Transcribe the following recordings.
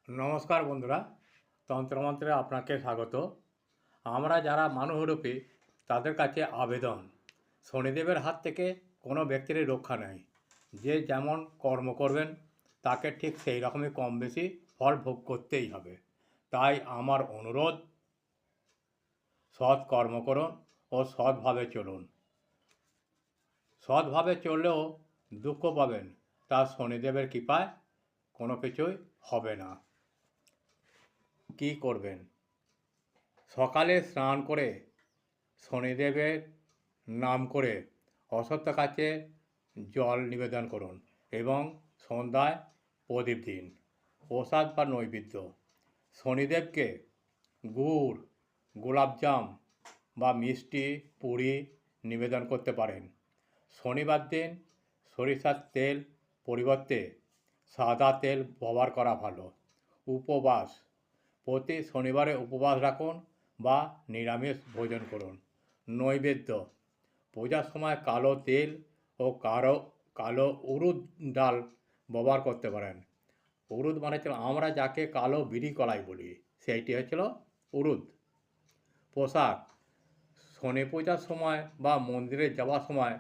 নমস্কার বন্ধুরা, তন্ত্রমন্ত্রে আপনাকে স্বাগত। আমরা যারা মানুষরূপী তাদের কাছে আবেদন, শনিদেবের হাত থেকে কোনো ব্যক্তিরই রক্ষা নেই। যে যেমন কর্ম করবেন তাকে ঠিক সেই রকমই কম বেশি ফল ভোগ করতেই হবে। তাই আমার অনুরোধ, সৎ কর্ম করুন ও সৎভাবে চলুন। সৎভাবে চললেও দুঃখ পাবেন, তা শনিদেবের কৃপায় কোনো কিছুই হবে না। কি করবেন? সকালে স্নান করে শনিদেবের নাম করে অশ্বত্থ গাছে জল নিবেদন করুন এবং সন্ধ্যায় প্রদীপ দিন। প্রসাদ বা নৈবেদ্য, শনিদেবকে গুড়, গোলাপজাম বা মিষ্টি পুরি নিবেদন করতে পারেন। শনিবার দিন সরিষার তেল পরিবর্তে সাদা তেল ব্যবহার করা ভালো। উপবাস, প্রতি শনিবারে উপবাস রাখুন বা নিরামিষ ভোজন করুন। নৈবেদ্য, পূজার সময় কালো তেল ও কালো উড়দ ডাল ব্যবহার করতে পারেন। উড়দ মানে হচ্ছে আমরা যাকে কালো বিড়ি কলাই বলি, সেইটি হচ্ছিল উড়দ। পোশাক, শনি পূজার সময় বা মন্দিরে যাওয়ার সময়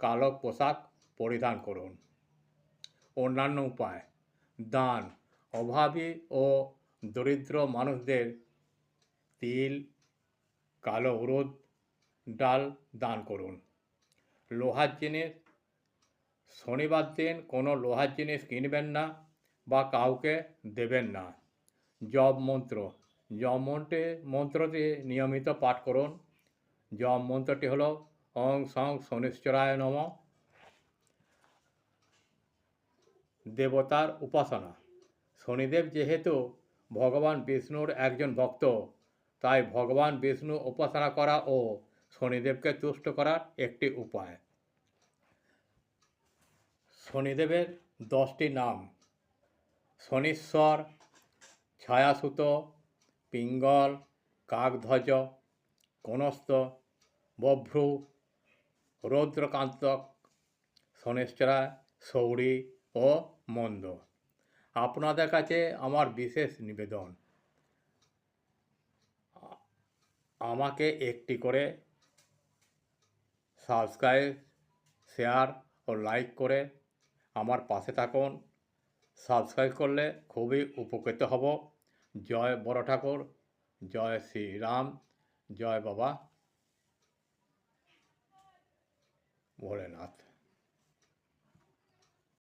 কালো পোশাক পরিধান করুন। অন্যান্য উপায়, দান, অভাবী ও দরিদ্র মানুষদের তিল, কালো উড়দ ডাল দান করুন। লোহার জিনিস, শনিবার দিন কোনো লোহার জিনিস কিনবেন না বা কাউকে দেবেন না। জপ মন্ত্র, মন্ত্রটি নিয়মিত পাঠ করুন। জপ মন্ত্রটি হল ওং সং শনিশ্চরায় নমঃ। দেবতার উপাসনা, শনিদেব যেহেতু ভগবান বিষ্ণুর একজন ভক্ত, তাই ভগবান বিষ্ণু উপাসনা করা ও শনিদেবকে তুষ্ট করার একটি উপায়। শনিদেবের 10টি নাম: শনিশ্বর, ছায়াসুত, পিঙ্গল, কাকধ্বজ, কনস্ত, বভ্রু, রৌদ্রকান্তক, শনিশ্চরা, সৌরী ও মন্দ। আপনাদের কাছে আমার বিশেষ নিবেদন, আমাকে একটি করে সাবস্ক্রাইব, শেয়ার ও লাইক করে আমার পাশে থাকুন। সাবস্ক্রাইব করলে খুবই উপকৃত হব। জয় বড় ঠাকুর, জয় শ্রীরাম, জয় বাবা ভোলেনাথ।